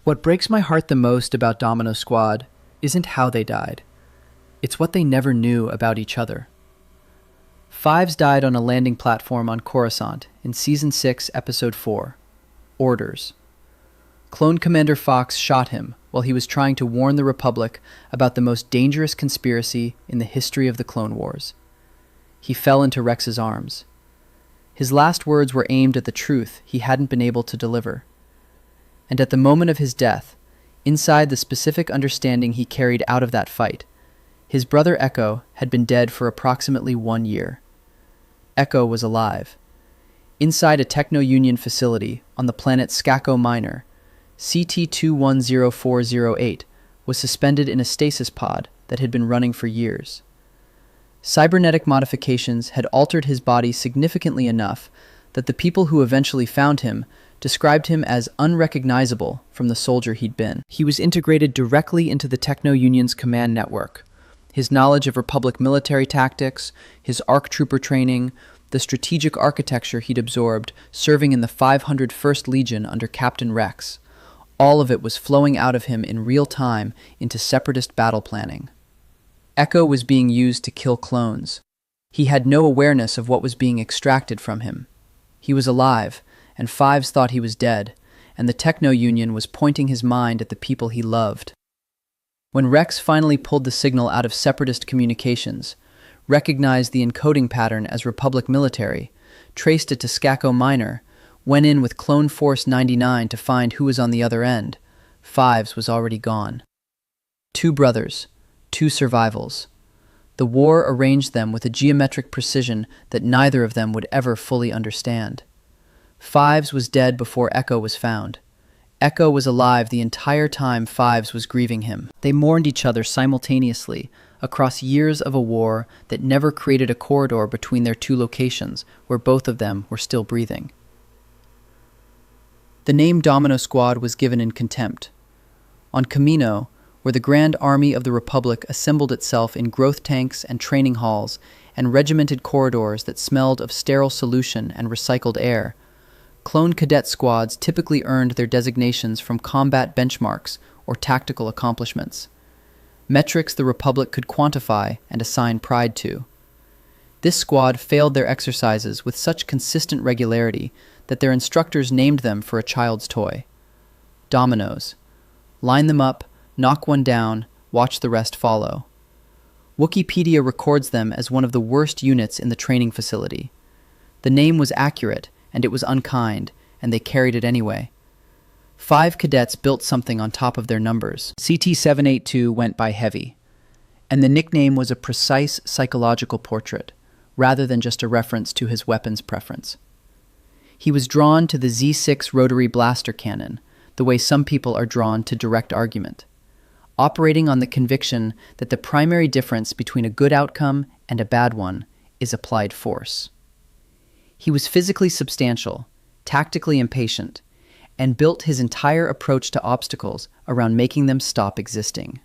What breaks my heart the most about Domino Squad isn't how they died. It's what they never knew about each other. Fives died on a landing platform on Coruscant in Season 6, Episode 4, Orders. Clone Commander Fox shot him while he was trying to warn the Republic about the most dangerous conspiracy in the history of the Clone Wars. He fell into Rex's arms. His last words were aimed at the truth he hadn't been able to deliver. And at the moment of his death, inside the specific understanding he carried out of that fight, his brother Echo had been dead for approximately 1 year. Echo was alive. Inside a Techno Union facility on the planet Skako Minor, CT-210408 was suspended in a stasis pod that had been running for years. Cybernetic modifications had altered his body significantly enough that the people who eventually found him described him as unrecognizable from the soldier he'd been. He was integrated directly into the Techno Union's command network. His knowledge of Republic military tactics, his ARC trooper training, the strategic architecture he'd absorbed serving in the 501st Legion under Captain Rex, all of it was flowing out of him in real time into Separatist battle planning. Echo was being used to kill clones. He had no awareness of what was being extracted from him. He was alive, and Fives thought he was dead, and the Techno Union was pointing his mind at the people he loved. When Rex finally pulled the signal out of Separatist communications, recognized the encoding pattern as Republic military, traced it to Skako Minor, went in with Clone Force 99 to find who was on the other end, Fives was already gone. 2 brothers, 2 survivals. The war arranged them with a geometric precision that neither of them would ever fully understand. Fives was dead before Echo was found. Echo was alive the entire time Fives was grieving him. They mourned each other simultaneously across years of a war that never created a corridor between their 2 locations where both of them were still breathing. The name Domino Squad was given in contempt. On Camino, where the Grand Army of the Republic assembled itself in growth tanks and training halls and regimented corridors that smelled of sterile solution and recycled air, clone cadet squads typically earned their designations from combat benchmarks or tactical accomplishments, metrics the Republic could quantify and assign pride to. This squad failed their exercises with such consistent regularity that their instructors named them for a child's toy. Dominoes. Line them up, knock one down, watch the rest follow. Wikipedia records them as one of the worst units in the training facility. The name was accurate, and it was unkind, and they carried it anyway. 5 cadets built something on top of their numbers. CT-782 went by heavy, and the nickname was a precise psychological portrait, rather than just a reference to his weapons preference. He was drawn to the Z6 rotary blaster cannon, the way some people are drawn to direct argument, operating on the conviction that the primary difference between a good outcome and a bad one is applied force. He was physically substantial, tactically impatient, and built his entire approach to obstacles around making them stop existing.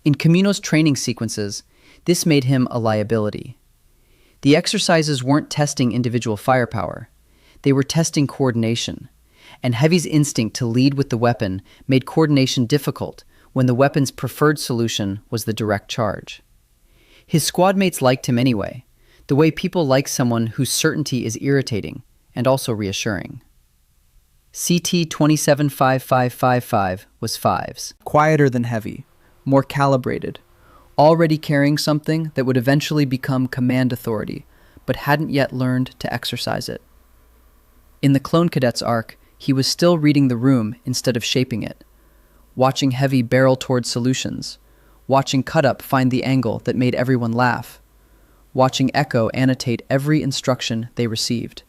In Camino's training sequences, this made him a liability. The exercises weren't testing individual firepower, they were testing coordination, and Heavy's instinct to lead with the weapon made coordination difficult when the weapon's preferred solution was the direct charge. His squad mates liked him anyway, the way people like someone whose certainty is irritating and also reassuring. CT-275555 was Fives. Quieter than Heavy, more calibrated, already carrying something that would eventually become command authority, but hadn't yet learned to exercise it. In the Clone Cadets arc, he was still reading the room instead of shaping it, watching Heavy barrel toward solutions, watching Cut-Up find the angle that made everyone laugh, watching Echo annotate every instruction they received.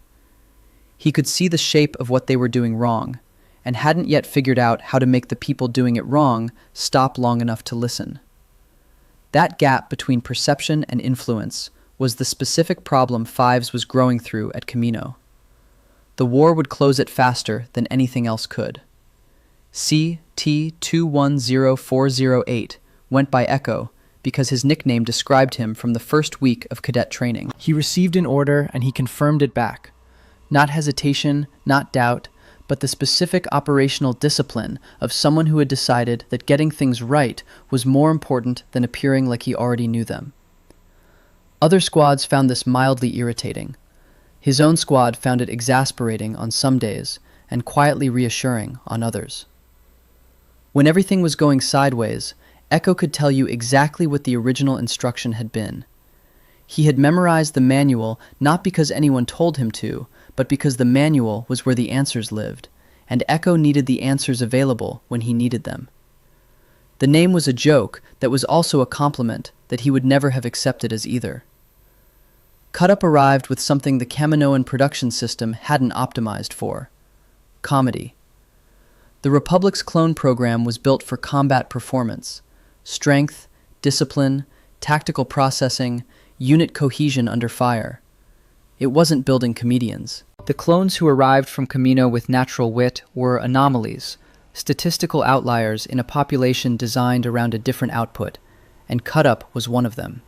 He could see the shape of what they were doing wrong, and hadn't yet figured out how to make the people doing it wrong stop long enough to listen. That gap between perception and influence was the specific problem Fives was growing through at Camino. The war would close it faster than anything else could. CT-210408 went by Echo because his nickname described him from the first week of cadet training. He received an order and he confirmed it back. Not hesitation, not doubt, but the specific operational discipline of someone who had decided that getting things right was more important than appearing like he already knew them. Other squads found this mildly irritating. His own squad found it exasperating on some days and quietly reassuring on others. When everything was going sideways, Echo could tell you exactly what the original instruction had been. He had memorized the manual not because anyone told him to, but because the manual was where the answers lived, and Echo needed the answers available when he needed them. The name was a joke that was also a compliment that he would never have accepted as either. Cut Up arrived with something the Kaminoan production system hadn't optimized for: comedy. The Republic's clone program was built for combat performance, strength, discipline, tactical processing, unit cohesion under fire. It wasn't building comedians. The clones who arrived from Kamino with natural wit were anomalies, statistical outliers in a population designed around a different output, and Cut Up was one of them.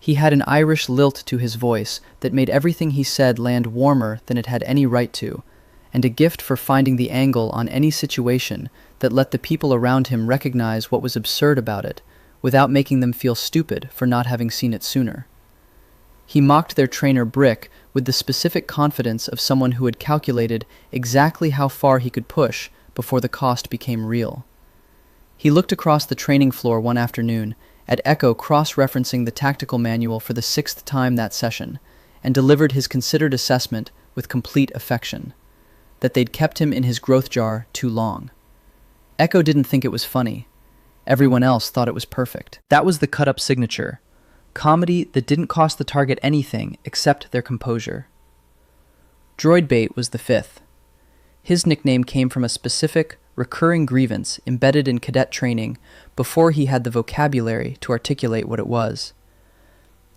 He had an Irish lilt to his voice that made everything he said land warmer than it had any right to, and a gift for finding the angle on any situation that let the people around him recognize what was absurd about it, without making them feel stupid for not having seen it sooner. He mocked their trainer Brick with the specific confidence of someone who had calculated exactly how far he could push before the cost became real. He looked across the training floor one afternoon at Echo cross-referencing the tactical manual for the 6th time that session, and delivered his considered assessment with complete affection, that they'd kept him in his growth jar too long. Echo didn't think it was funny. Everyone else thought it was perfect. That was the Cut Up signature. Comedy that didn't cost the target anything except their composure. Droid Bait was the 5th. His nickname came from a specific, recurring grievance embedded in cadet training before he had the vocabulary to articulate what it was.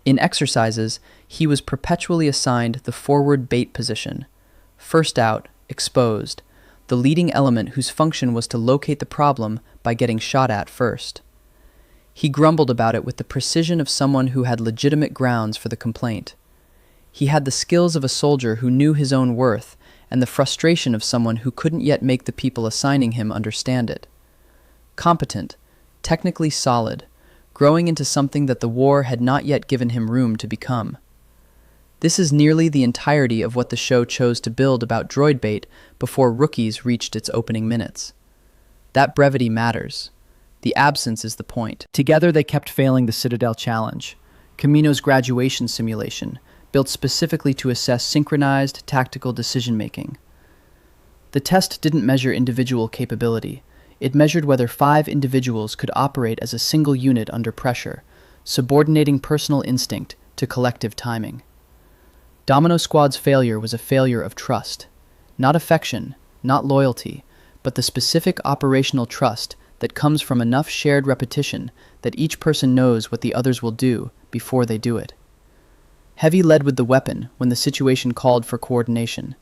In exercises, he was perpetually assigned the forward bait position, first out, exposed, the leading element whose function was to locate the problem by getting shot at first. He grumbled about it with the precision of someone who had legitimate grounds for the complaint. He had the skills of a soldier who knew his own worth and the frustration of someone who couldn't yet make the people assigning him understand it. Competent, technically solid, growing into something that the war had not yet given him room to become. This is nearly the entirety of what the show chose to build about Droid Bait before Rookies reached its opening minutes. That brevity matters. The absence is the point. Together they kept failing the Citadel Challenge, Kamino's graduation simulation, built specifically to assess synchronized tactical decision-making. The test didn't measure individual capability. It measured whether 5 individuals could operate as a single unit under pressure, subordinating personal instinct to collective timing. Domino Squad's failure was a failure of trust. Not affection, not loyalty, but the specific operational trust that comes from enough shared repetition that each person knows what the others will do before they do it. Heavy led with the weapon when the situation called for coordination.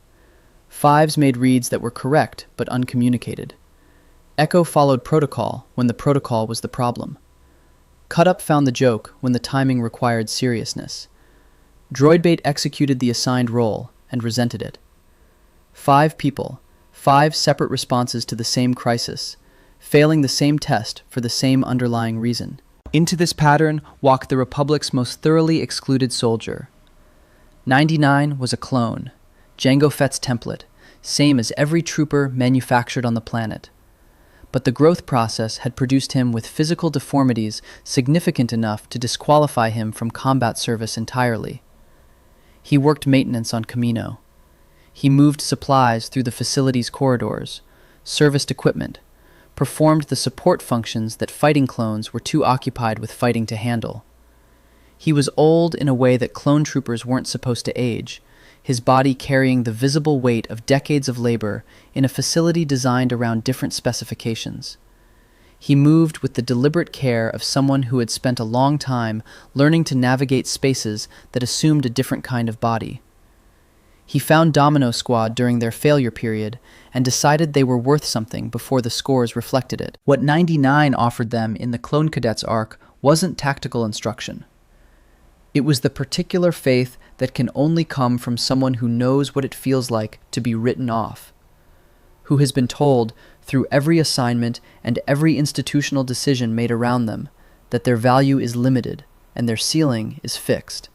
Fives made reads that were correct but uncommunicated. Echo followed protocol when the protocol was the problem. Cut Up found the joke when the timing required seriousness. Droidbait executed the assigned role and resented it. 5 people, 5 separate responses to the same crisis, failing the same test for the same underlying reason. Into this pattern walked the Republic's most thoroughly excluded soldier. 99 was a clone, Jango Fett's template, same as every trooper manufactured on the planet. But the growth process had produced him with physical deformities significant enough to disqualify him from combat service entirely. He worked maintenance on Kamino. He moved supplies through the facility's corridors, serviced equipment, performed the support functions that fighting clones were too occupied with fighting to handle. He was old in a way that clone troopers weren't supposed to age, his body carrying the visible weight of decades of labor in a facility designed around different specifications. He moved with the deliberate care of someone who had spent a long time learning to navigate spaces that assumed a different kind of body. He found Domino Squad during their failure period and decided they were worth something before the scores reflected it. What 99 offered them in the Clone Cadets arc wasn't tactical instruction. It was the particular faith that can only come from someone who knows what it feels like to be written off. who has been told, through every assignment and every institutional decision made around them, that their value is limited and their ceiling is fixed.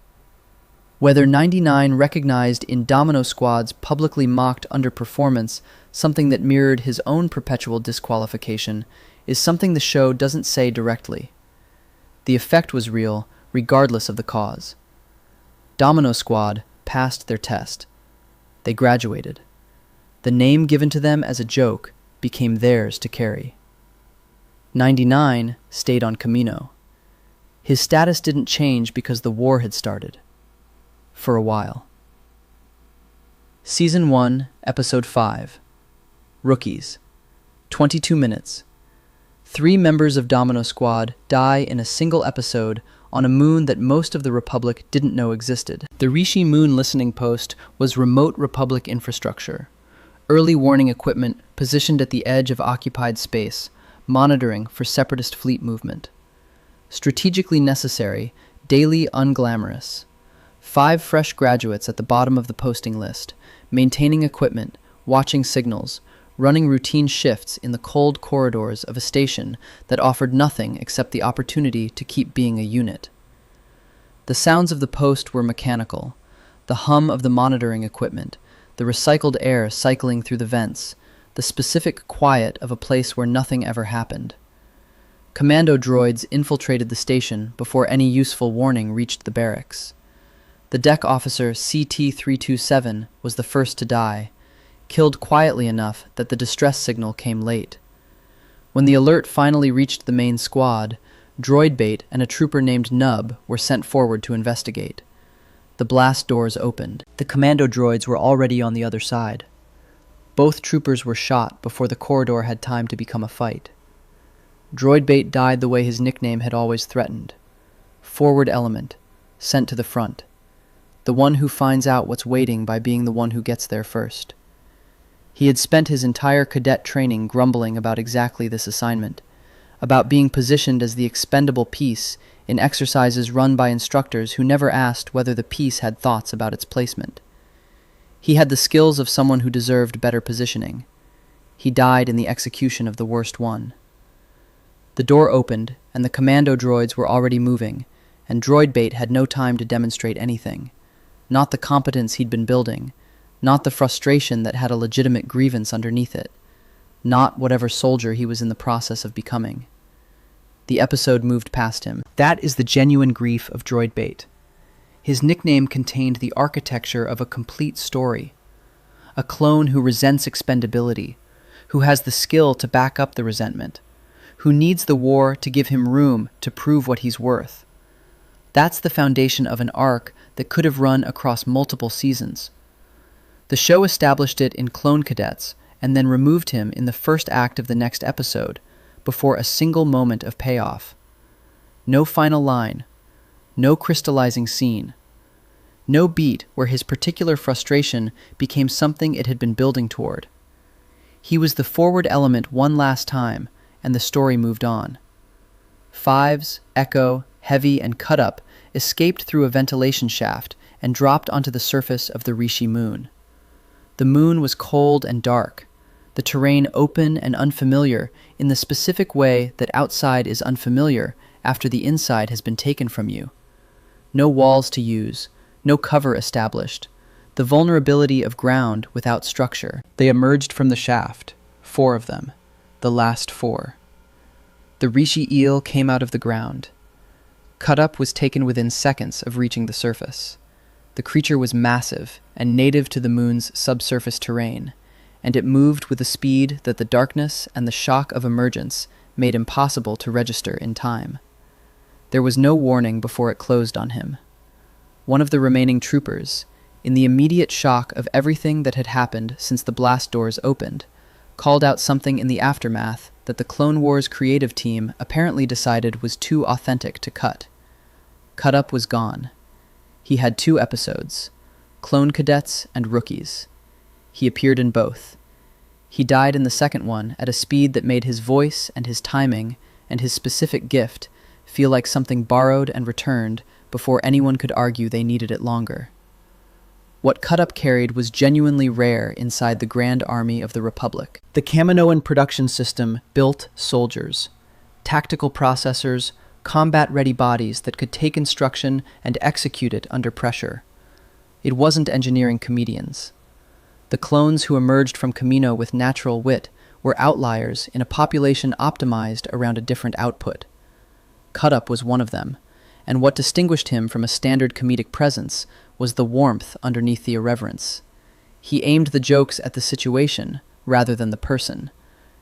Whether 99 recognized in Domino Squad's publicly mocked underperformance something that mirrored his own perpetual disqualification is something the show doesn't say directly. The effect was real, regardless of the cause. Domino Squad passed their test. They graduated. The name given to them as a joke became theirs to carry. 99 stayed on Camino. His status didn't change because the war had started. For a while. Season 1, Episode 5. Rookies. 22 minutes. 3 members of Domino Squad die in a single episode on a moon that most of the Republic didn't know existed. The Rishi Moon listening post was remote Republic infrastructure. Early warning equipment positioned at the edge of occupied space, monitoring for Separatist fleet movement. Strategically necessary, daily unglamorous. 5 fresh graduates at the bottom of the posting list, maintaining equipment, watching signals, running routine shifts in the cold corridors of a station that offered nothing except the opportunity to keep being a unit. The sounds of the post were mechanical, the hum of the monitoring equipment, the recycled air cycling through the vents, the specific quiet of a place where nothing ever happened. Commando droids infiltrated the station before any useful warning reached the barracks. The deck officer CT-327 was the first to die, killed quietly enough that the distress signal came late. When the alert finally reached the main squad, Droidbait and a trooper named Nub were sent forward to investigate. The blast doors opened. The commando droids were already on the other side. Both troopers were shot before the corridor had time to become a fight. Droidbait died the way his nickname had always threatened. Forward element, sent to the front. The one who finds out what's waiting by being the one who gets there first. He had spent his entire cadet training grumbling about exactly this assignment, about being positioned as the expendable piece in exercises run by instructors who never asked whether the piece had thoughts about its placement. He had the skills of someone who deserved better positioning. He died in the execution of the worst one. The door opened, and the commando droids were already moving, and Droidbait had no time to demonstrate anything. Not the competence he'd been building, not the frustration that had a legitimate grievance underneath it, not whatever soldier he was in the process of becoming. The episode moved past him. That is the genuine grief of Droidbait. His nickname contained the architecture of a complete story. A clone who resents expendability, who has the skill to back up the resentment, who needs the war to give him room to prove what he's worth. That's the foundation of an arc that could have run across multiple seasons. The show established it in Clone Cadets and then removed him in the first act of the next episode, before a single moment of payoff. No final line, no crystallizing scene, no beat where his particular frustration became something it had been building toward. He was the forward element one last time, and the story moved on. Fives, Echo, Heavy, and Cut Up escaped through a ventilation shaft and dropped onto the surface of the Rishi moon. The moon was cold and dark, the terrain open and unfamiliar in the specific way that outside is unfamiliar after the inside has been taken from you. No walls to use, no cover established, the vulnerability of ground without structure. They emerged from the shaft, 4 of them, the last 4. The Rishi eel came out of the ground. Cut Up was taken within seconds of reaching the surface. The creature was massive and native to the moon's subsurface terrain, and it moved with a speed that the darkness and the shock of emergence made impossible to register in time. There was no warning before it closed on him. One of the remaining troopers, in the immediate shock of everything that had happened since the blast doors opened, called out something in the aftermath that the Clone Wars creative team apparently decided was too authentic to cut. Cut Up was gone. He had 2 episodes, Clone Cadets and Rookies. He appeared in both. He died in the second one at a speed that made his voice and his timing and his specific gift feel like something borrowed and returned before anyone could argue they needed it longer. What Cut-Up carried was genuinely rare inside the Grand Army of the Republic. The Kaminoan production system built soldiers, tactical processors, combat-ready bodies that could take instruction and execute it under pressure. It wasn't engineering comedians. The clones who emerged from Kamino with natural wit were outliers in a population optimized around a different output. Cut-Up was one of them, and what distinguished him from a standard comedic presence was the warmth underneath the irreverence. He aimed the jokes at the situation rather than the person,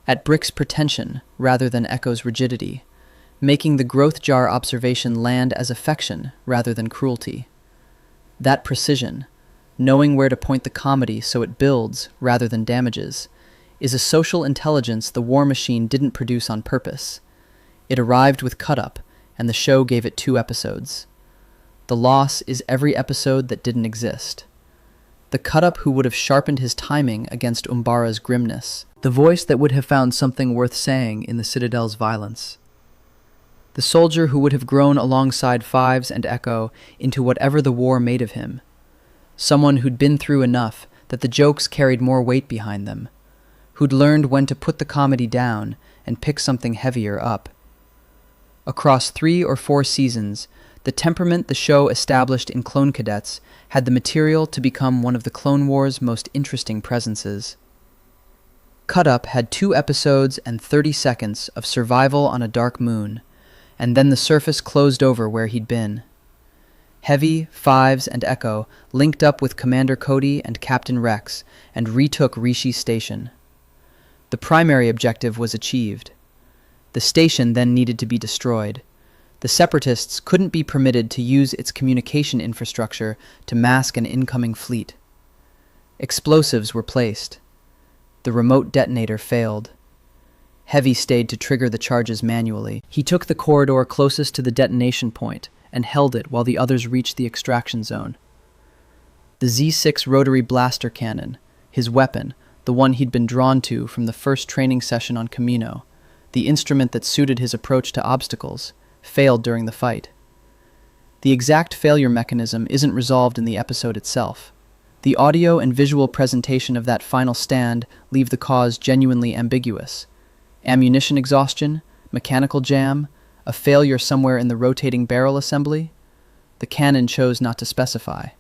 at Brick's pretension rather than Echo's rigidity, making the growth jar observation land as affection rather than cruelty. That precision, knowing where to point the comedy so it builds rather than damages, is a social intelligence the War Machine didn't produce on purpose. It arrived with Cut-Up, and the show gave it 2 episodes. The loss is every episode that didn't exist. The Cut-Up who would have sharpened his timing against Umbara's grimness. The voice that would have found something worth saying in the Citadel's violence. The soldier who would have grown alongside Fives and Echo into whatever the war made of him. Someone who'd been through enough that the jokes carried more weight behind them. Who'd learned when to put the comedy down and pick something heavier up. Across 3 or 4 seasons, the temperament the show established in clone cadets had the material to become one of the Clone Wars' most interesting presences. Cut-Up had 2 episodes and 30 seconds of survival on a dark moon, and then the surface closed over where he'd been. Heavy, Fives, and Echo linked up with Commander Cody and Captain Rex and retook Rishi Station. The primary objective was achieved. The station then needed to be destroyed. The Separatists couldn't be permitted to use its communication infrastructure to mask an incoming fleet. Explosives were placed. The remote detonator failed. Heavy stayed to trigger the charges manually. He took the corridor closest to the detonation point and held it while the others reached the extraction zone. The Z6 rotary blaster cannon, his weapon, the one he'd been drawn to from the first training session on Kamino, the instrument that suited his approach to obstacles, failed during the fight. The exact failure mechanism isn't resolved in the episode itself. The audio and visual presentation of that final stand leave the cause genuinely ambiguous. Ammunition exhaustion, mechanical jam, a failure somewhere in the rotating barrel assembly? The canon chose not to specify.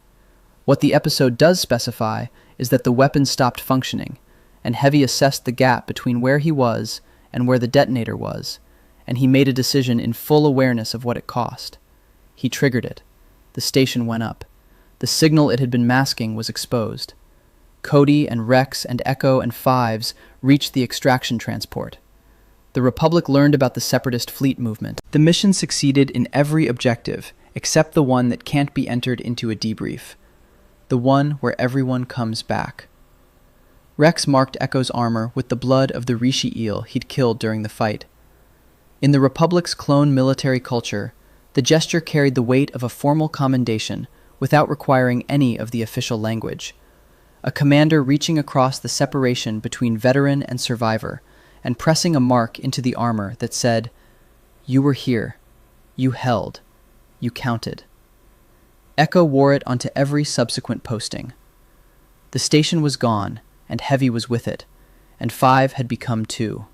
What the episode does specify is that the weapon stopped functioning, and Heavy assessed the gap between where he was and where the detonator was, and he made a decision in full awareness of what it cost. He triggered it. The station went up. The signal it had been masking was exposed. Cody and Rex and Echo and Fives reached the extraction transport. The Republic learned about the Separatist fleet movement. The mission succeeded in every objective, except the one that can't be entered into a debrief. The one where everyone comes back. Rex marked Echo's armor with the blood of the Rishi eel he'd killed during the fight. In the Republic's clone military culture, the gesture carried the weight of a formal commendation without requiring any of the official language. A commander reaching across the separation between veteran and survivor and pressing a mark into the armor that said, "You were here. You held. You counted." Echo wore it onto every subsequent posting. The station was gone, and Heavy was with it, and Five had become 2.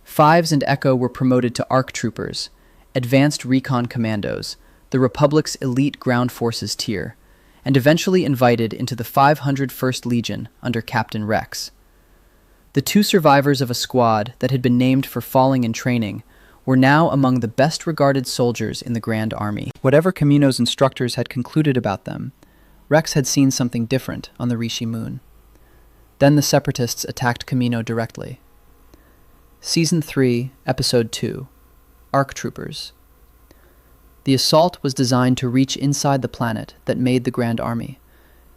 Fives and Echo were promoted to ARC troopers, advanced recon commandos, the Republic's elite ground forces tier, and eventually invited into the 501st Legion under Captain Rex. The 2 survivors of a squad that had been named for falling in training were now among the best-regarded soldiers in the Grand Army. Whatever Kamino's instructors had concluded about them, Rex had seen something different on the Rishi moon. Then the Separatists attacked Kamino directly. Season 3, Episode 2, ARC Troopers. The assault was designed to reach inside the planet that made the Grand Army,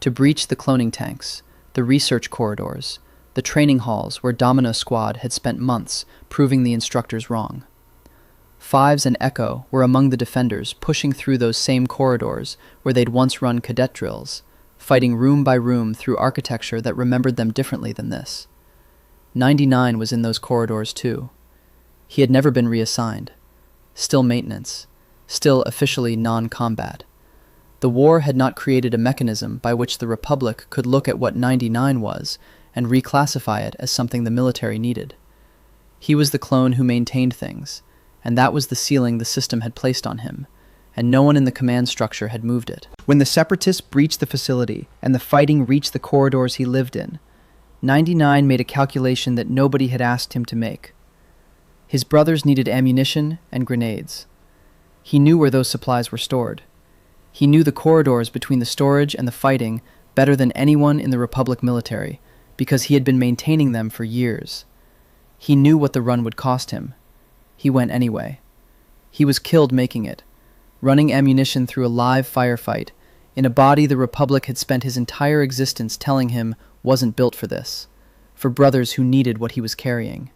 to breach the cloning tanks, the research corridors, the training halls where Domino Squad had spent months proving the instructors wrong. Fives and Echo were among the defenders pushing through those same corridors where they'd once run cadet drills, fighting room by room through architecture that remembered them differently than this. 99 was in those corridors too. He had never been reassigned. Still maintenance. Still officially non-combat. The war had not created a mechanism by which the Republic could look at what 99 was and reclassify it as something the military needed. He was the clone who maintained things, and that was the ceiling the system had placed on him, and no one in the command structure had moved it. When the Separatists breached the facility and the fighting reached the corridors he lived in, 99 made a calculation that nobody had asked him to make. His brothers needed ammunition and grenades. He knew where those supplies were stored. He knew the corridors between the storage and the fighting better than anyone in the Republic military, because he had been maintaining them for years. He knew what the run would cost him. He went anyway. He was killed making it, running ammunition through a live firefight, in a body the Republic had spent his entire existence telling him wasn't built for this, for brothers who needed what he was carrying.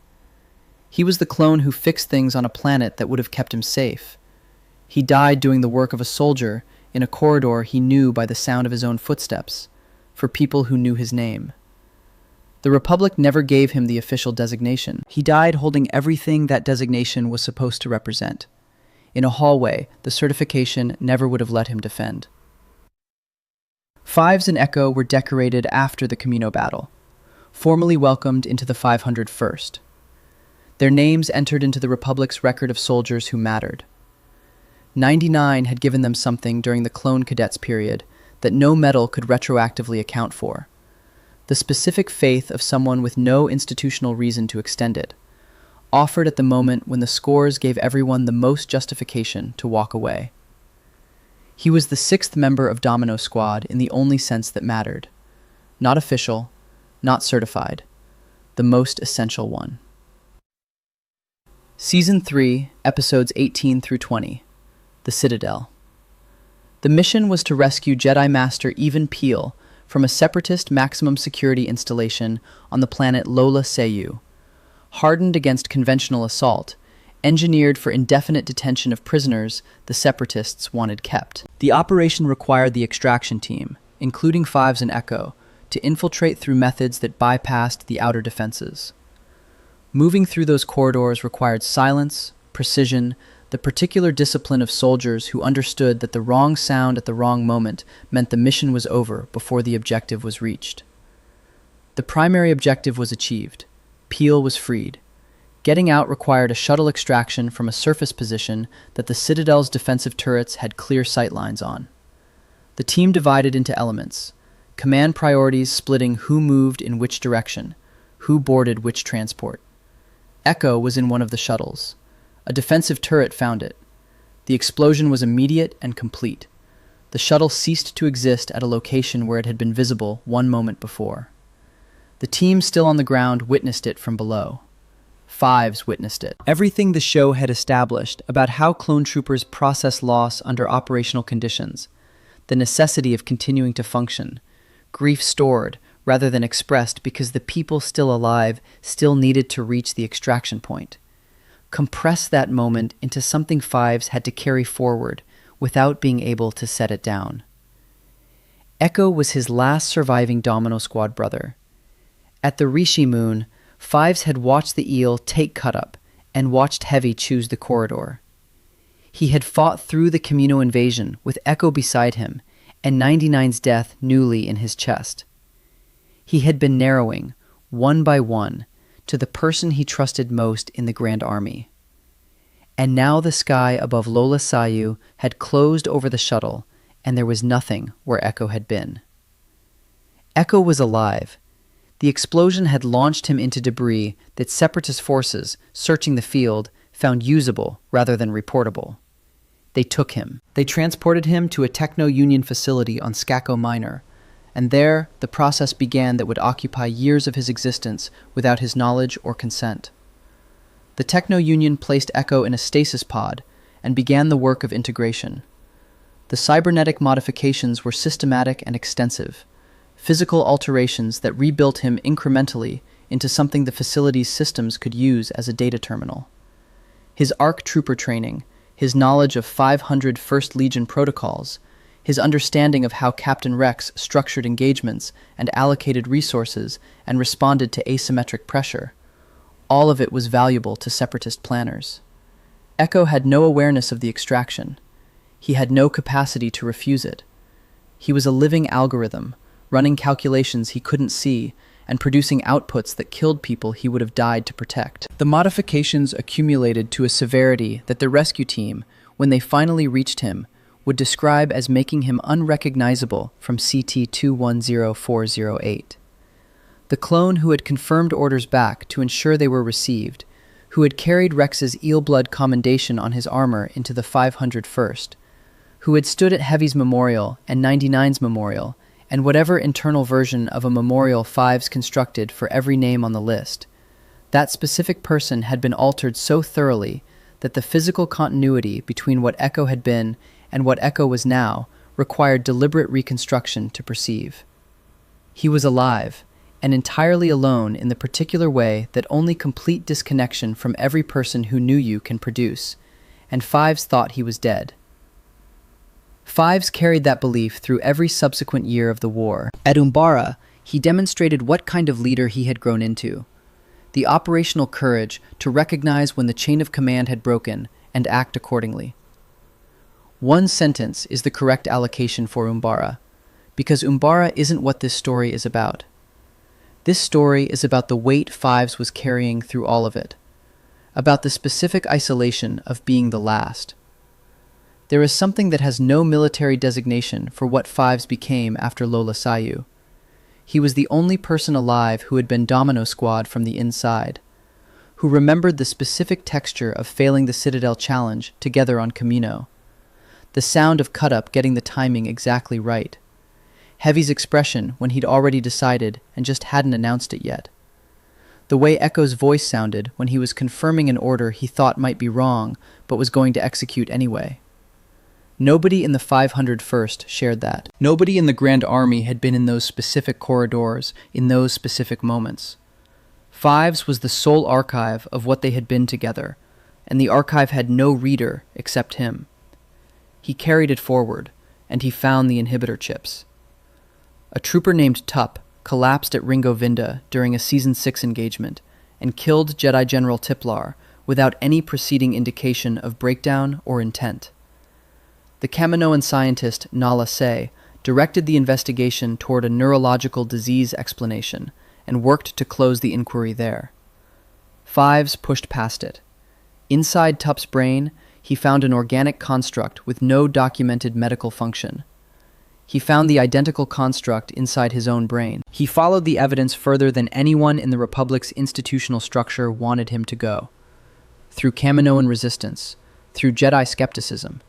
He was the clone who fixed things on a planet that would have kept him safe. He died doing the work of a soldier in a corridor he knew by the sound of his own footsteps, for people who knew his name. The Republic never gave him the official designation. He died holding everything that designation was supposed to represent. In a hallway, the certification never would have let him defend. Fives and Echo were decorated after the Camino battle, formally welcomed into the 501st. Their names entered into the Republic's record of soldiers who mattered. 99 had given them something during the clone cadets period that no medal could retroactively account for: the specific faith of someone with no institutional reason to extend it, offered at the moment when the scores gave everyone the most justification to walk away. He was the 6th member of Domino Squad in the only sense that mattered. Not official, not certified, the most essential one. Season 3, Episodes 18 through 20. The Citadel. The mission was to rescue Jedi Master Even Peel from a Separatist maximum security installation on the planet Lola Seyu. Hardened against conventional assault, engineered for indefinite detention of prisoners the Separatists wanted kept. The operation required the extraction team, including Fives and Echo, to infiltrate through methods that bypassed the outer defenses. Moving through those corridors required silence, precision, the particular discipline of soldiers who understood that the wrong sound at the wrong moment meant the mission was over before the objective was reached. The primary objective was achieved. Peel was freed. Getting out required a shuttle extraction from a surface position that the Citadel's defensive turrets had clear sightlines on. The team divided into elements, command priorities splitting who moved in which direction, who boarded which transport. Echo was in one of the shuttles. A defensive turret found it. The explosion was immediate and complete. The shuttle ceased to exist at a location where it had been visible 1 moment before. The team still on the ground witnessed it from below. Fives witnessed it. Everything the show had established about how clone troopers process loss under operational conditions, the necessity of continuing to function, grief stored rather than expressed because the people still alive still needed to reach the extraction point. Compress that moment into something Fives had to carry forward without being able to set it down. Echo was his last surviving Domino Squad brother. At the Rishi moon, Fives had watched the eel take cut up and watched Heavy choose the corridor. He had fought through the Camino invasion with Echo beside him and 99's death newly in his chest. He had been narrowing, one by one, to the person he trusted most in the Grand Army. And now the sky above Lola Sayu had closed over the shuttle, and there was nothing where Echo had been. Echo was alive. The explosion had launched him into debris that Separatist forces, searching the field, found usable rather than reportable. They took him. They transported him to a Techno Union facility on Skako Minor, and there the process began that would occupy years of his existence without his knowledge or consent. The Techno Union placed Echo in a stasis pod and began the work of integration. The cybernetic modifications were systematic and extensive, physical alterations that rebuilt him incrementally into something the facility's systems could use as a data terminal. His ARC trooper training, his knowledge of 500 1st Legion protocols, his understanding of how Captain Rex structured engagements and allocated resources and responded to asymmetric pressure, all of it was valuable to Separatist planners. Echo had no awareness of the extraction. He had no capacity to refuse it. He was a living algorithm, running calculations he couldn't see and producing outputs that killed people he would have died to protect. The modifications accumulated to a severity that the rescue team, when they finally reached him, would describe as making him unrecognizable from CT-210408. The clone who had confirmed orders back to ensure they were received, who had carried Rex's eel-blood commendation on his armor into the 501st, who had stood at Heavy's memorial and 99's memorial, and whatever internal version of a memorial Fives constructed for every name on the list. That specific person had been altered so thoroughly that the physical continuity between what Echo had been and what Echo was now required deliberate reconstruction to perceive. He was alive, and entirely alone in the particular way that only complete disconnection from every person who knew you can produce, and Fives thought he was dead. Fives carried that belief through every subsequent year of the war. At Umbara, he demonstrated what kind of leader he had grown into. The operational courage to recognize when the chain of command had broken and act accordingly. One sentence is the correct allocation for Umbara, because Umbara isn't what this story is about. This story is about the weight Fives was carrying through all of it, about the specific isolation of being the last. There is something that has no military designation for what Fives became after Lola Sayu. He was the only person alive who had been Domino Squad from the inside, who remembered the specific texture of failing the Citadel challenge together on Camino, the sound of Cut-Up getting the timing exactly right, Heavy's expression when he'd already decided and just hadn't announced it yet, the way Echo's voice sounded when he was confirming an order he thought might be wrong but was going to execute anyway. Nobody in the 501st shared that. Nobody in the Grand Army had been in those specific corridors in those specific moments. Fives was the sole archive of what they had been together, and the archive had no reader except him. He carried it forward, and he found the inhibitor chips. A trooper named Tup collapsed at Ringo Vinda during a Season 6 engagement and killed Jedi General Tiplar without any preceding indication of breakdown or intent. The Kaminoan scientist Nala Se directed the investigation toward a neurological disease explanation and worked to close the inquiry there. Fives pushed past it. Inside Tup's brain, he found an organic construct with no documented medical function. He found the identical construct inside his own brain. He followed the evidence further than anyone in the Republic's institutional structure wanted him to go. Through Kaminoan resistance, through Jedi skepticism,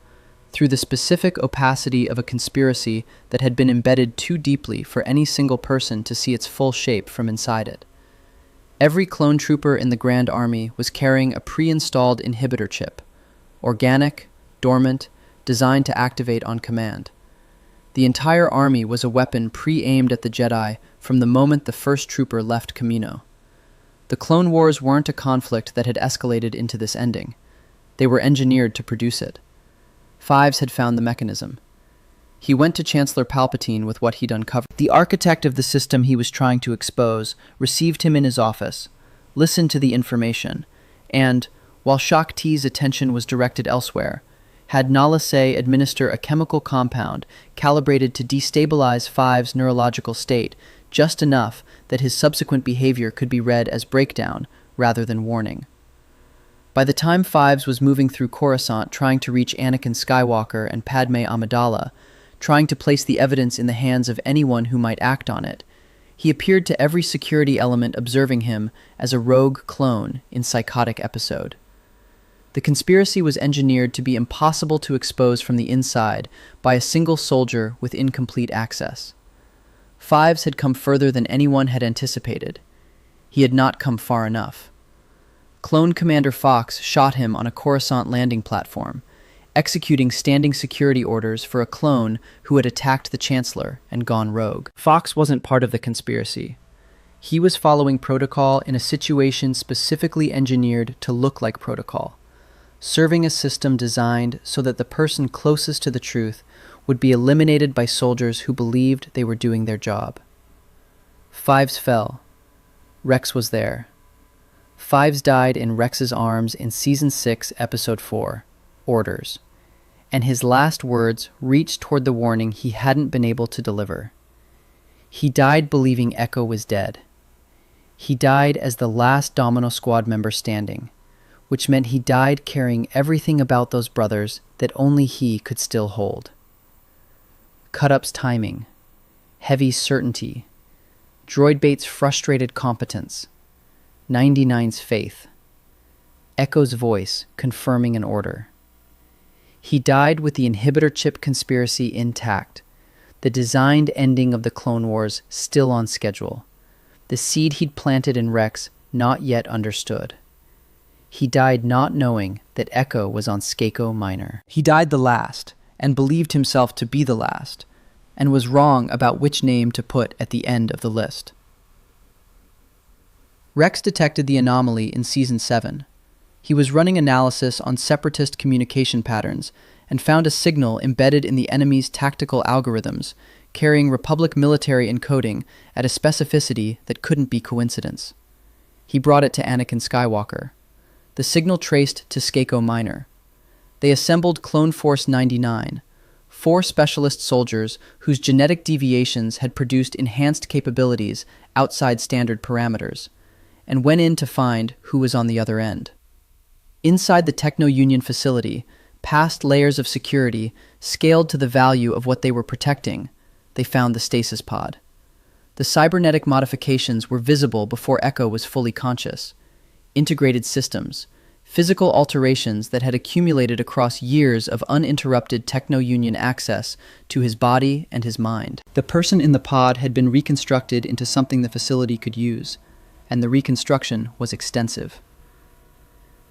through the specific opacity of a conspiracy that had been embedded too deeply for any single person to see its full shape from inside it. Every clone trooper in the Grand Army was carrying a pre-installed inhibitor chip, organic, dormant, designed to activate on command. The entire army was a weapon pre-aimed at the Jedi from the moment the first trooper left Camino. The Clone Wars weren't a conflict that had escalated into this ending. They were engineered to produce it. Fives had found the mechanism. He went to Chancellor Palpatine with what he'd uncovered. The architect of the system he was trying to expose received him in his office, listened to the information, and, while Shak Ti's attention was directed elsewhere, had Nala Se administer a chemical compound calibrated to destabilize Fives' neurological state just enough that his subsequent behavior could be read as breakdown rather than warning. By the time Fives was moving through Coruscant trying to reach Anakin Skywalker and Padme Amidala, trying to place the evidence in the hands of anyone who might act on it, he appeared to every security element observing him as a rogue clone in psychotic episode. The conspiracy was engineered to be impossible to expose from the inside by a single soldier with incomplete access. Fives had come further than anyone had anticipated. He had not come far enough. Clone Commander Fox shot him on a Coruscant landing platform, executing standing security orders for a clone who had attacked the Chancellor and gone rogue. Fox wasn't part of the conspiracy. He was following protocol in a situation specifically engineered to look like protocol, serving a system designed so that the person closest to the truth would be eliminated by soldiers who believed they were doing their job. Fives fell. Rex was there. Fives died in Rex's arms in Season 6, Episode 4, Orders. and his last words reached toward the warning he hadn't been able to deliver. He died believing Echo was dead. He died as the last Domino Squad member standing, which meant he died carrying everything about those brothers that only he could still hold. Cut-Up's timing, Heavy's certainty, Droidbait's frustrated competence, 99's faith, Echo's voice confirming an order. He died with the inhibitor chip conspiracy intact, the designed ending of the Clone Wars still on schedule, the seed he'd planted in Rex not yet understood. He died not knowing that Echo was on Skako Minor. He died the last, and believed himself to be the last, and was wrong about which name to put at the end of the list. Rex detected the anomaly in Season 7. He was running analysis on Separatist communication patterns and found a signal embedded in the enemy's tactical algorithms, carrying Republic military encoding at a specificity that couldn't be coincidence. He brought it to Anakin Skywalker. The signal traced to Skako Minor. They assembled Clone Force 99, 4 specialist soldiers whose genetic deviations had produced enhanced capabilities outside standard parameters, and went in to find who was on the other end. Inside the Techno Union facility, past layers of security scaled to the value of what they were protecting, they found the stasis pod. The cybernetic modifications were visible before Echo was fully conscious. Integrated systems, physical alterations that had accumulated across years of uninterrupted Techno Union access to his body and his mind. The person in the pod had been reconstructed into something the facility could use, and the reconstruction was extensive.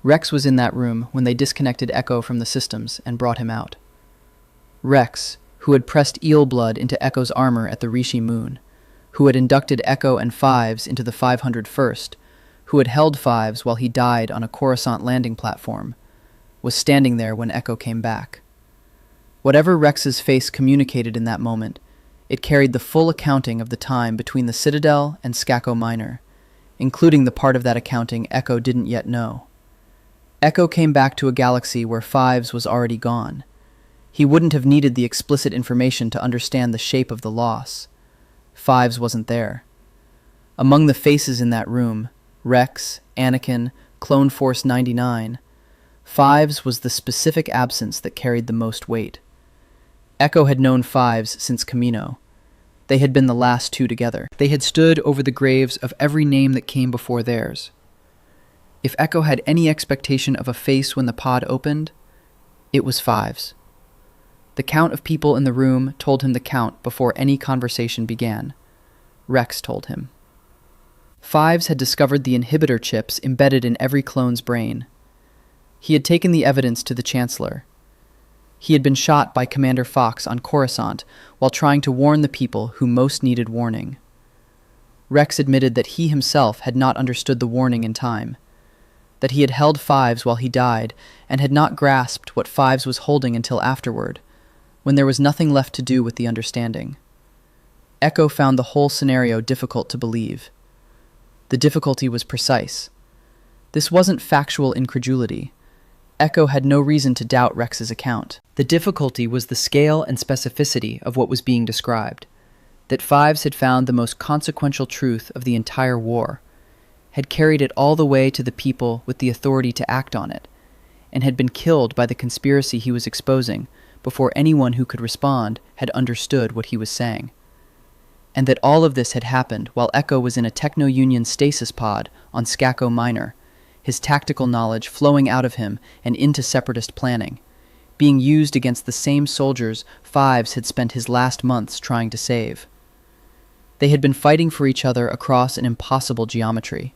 Rex was in that room when they disconnected Echo from the systems and brought him out. Rex, who had pressed eel blood into Echo's armor at the Rishi Moon, who had inducted Echo and Fives into the 501st, who had held Fives while he died on a Coruscant landing platform, was standing there when Echo came back. Whatever Rex's face communicated in that moment, it carried the full accounting of the time between the Citadel and Skako Minor, including the part of that accounting Echo didn't yet know. Echo came back to a galaxy where Fives was already gone. He wouldn't have needed the explicit information to understand the shape of the loss. Fives wasn't there. Among the faces in that room, Rex, Anakin, Clone Force 99, Fives was the specific absence that carried the most weight. Echo had known Fives since Camino. They had been the last two together. They had stood over the graves of every name that came before theirs. If Echo had any expectation of a face when the pod opened, it was Fives. The count of people in the room told him the count before any conversation began. Rex told him. Fives had discovered the inhibitor chips embedded in every clone's brain. He had taken the evidence to the Chancellor. He had been shot by Commander Fox on Coruscant while trying to warn the people who most needed warning. Rex admitted that he himself had not understood the warning in time, that he had held Fives while he died and had not grasped what Fives was holding until afterward, when there was nothing left to do with the understanding. Echo found the whole scenario difficult to believe. The difficulty was precise. This wasn't factual incredulity. Echo had no reason to doubt Rex's account. The difficulty was the scale and specificity of what was being described, that Fives had found the most consequential truth of the entire war, had carried it all the way to the people with the authority to act on it, and had been killed by the conspiracy he was exposing before anyone who could respond had understood what he was saying. And that all of this had happened while Echo was in a Techno Union stasis pod on Skako Minor, his tactical knowledge flowing out of him and into Separatist planning, being used against the same soldiers Fives had spent his last months trying to save. They had been fighting for each other across an impossible geometry.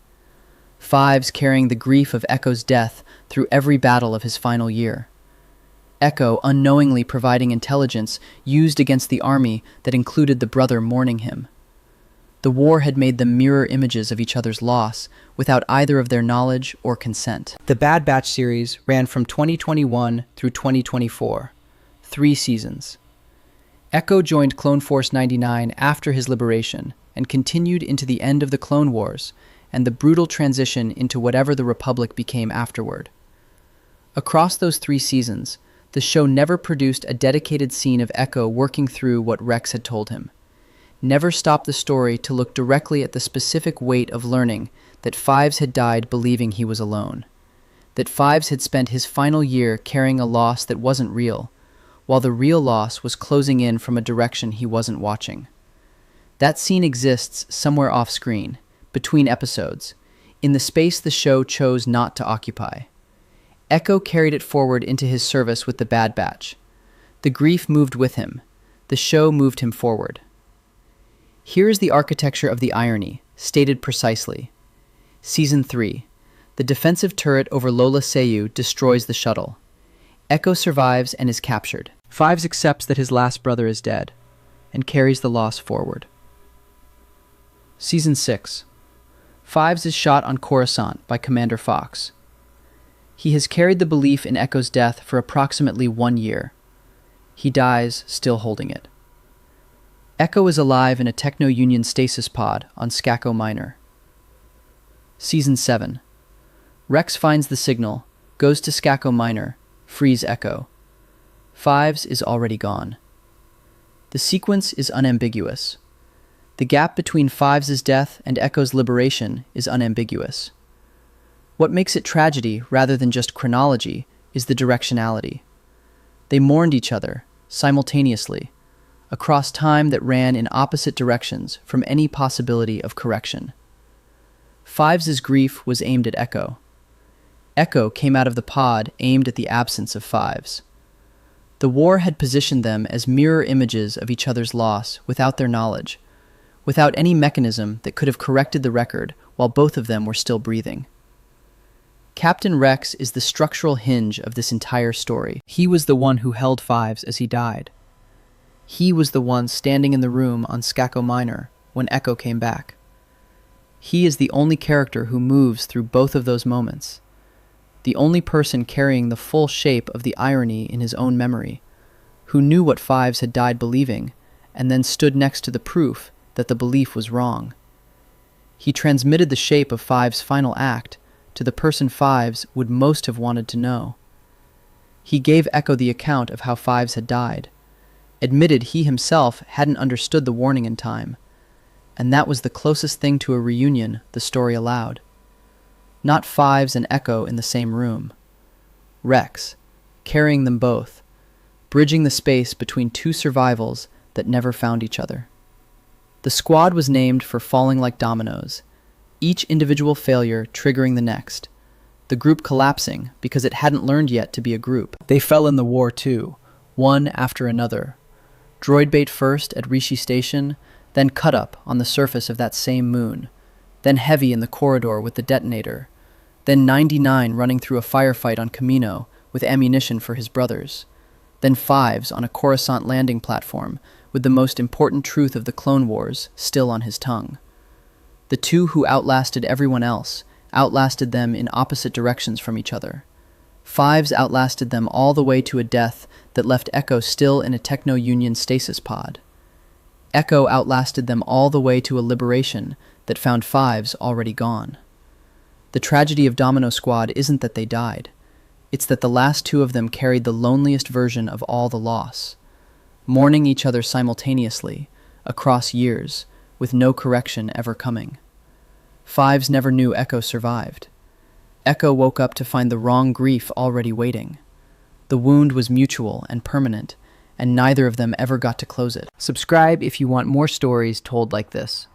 Fives carrying the grief of Echo's death through every battle of his final year. Echo unknowingly providing intelligence used against the army that included the brother mourning him. The war had made them mirror images of each other's loss without either of their knowledge or consent. The Bad Batch series ran from 2021 through 2024, 3 seasons. Echo joined Clone Force 99 after his liberation and continued into the end of the Clone Wars and the brutal transition into whatever the Republic became afterward. Across those 3 seasons, The show never produced a dedicated scene of Echo working through what Rex had told him. Never stopped the story to look directly at the specific weight of learning that Fives had died believing he was alone. That Fives had spent his final year carrying a loss that wasn't real, while the real loss was closing in from a direction he wasn't watching. That scene exists somewhere off-screen, between episodes, in the space the show chose not to occupy. Echo carried it forward into his service with the Bad Batch. The grief moved with him. The show moved him forward. Here is the architecture of the irony, stated precisely. Season 3. The defensive turret over Lola Seyu destroys the shuttle. Echo survives and is captured. Fives accepts that his last brother is dead, and carries the loss forward. Season 6. Fives is shot on Coruscant by Commander Fox. He has carried the belief in Echo's death for approximately 1 year. He dies, still holding it. Echo is alive in a Techno Union stasis pod on Skako Minor. Season 7. Rex finds the signal, goes to Skako Minor, frees Echo. Fives is already gone. The sequence is unambiguous. The gap between Fives' death and Echo's liberation is unambiguous. What makes it tragedy rather than just chronology is the directionality. They mourned each other, simultaneously, across time that ran in opposite directions from any possibility of correction. Fives' grief was aimed at Echo. Echo came out of the pod aimed at the absence of Fives. The war had positioned them as mirror images of each other's loss without their knowledge, without any mechanism that could have corrected the record while both of them were still breathing. Captain Rex is the structural hinge of this entire story. He was the one who held Fives as he died. He was the one standing in the room on Skako Minor when Echo came back. He is the only character who moves through both of those moments. The only person carrying the full shape of the irony in his own memory, who knew what Fives had died believing, and then stood next to the proof that the belief was wrong. He transmitted the shape of Fives' final act to the person Fives would most have wanted to know. He gave Echo the account of how Fives had died, admitted he himself hadn't understood the warning in time, and that was the closest thing to a reunion the story allowed. Not Fives and Echo in the same room. Rex, carrying them both, bridging the space between two survivals that never found each other. The squad was named for falling like dominoes, each individual failure triggering the next, the group collapsing because it hadn't learned yet to be a group. They fell in the war too, one after another. Droidbait first at Rishi Station, then cut up on the surface of that same moon, then Heavy in the corridor with the detonator, then 99 running through a firefight on Camino with ammunition for his brothers, then Fives on a Coruscant landing platform with the most important truth of the Clone Wars still on his tongue. The two who outlasted everyone else outlasted them in opposite directions from each other. Fives outlasted them all the way to a death that left Echo still in a Techno Union stasis pod. Echo outlasted them all the way to a liberation that found Fives already gone. The tragedy of Domino Squad isn't that they died. It's that the last two of them carried the loneliest version of all the loss, mourning each other simultaneously, across years, with no correction ever coming. Fives never knew Echo survived. Echo woke up to find the wrong grief already waiting. The wound was mutual and permanent, and neither of them ever got to close it. Subscribe if you want more stories told like this.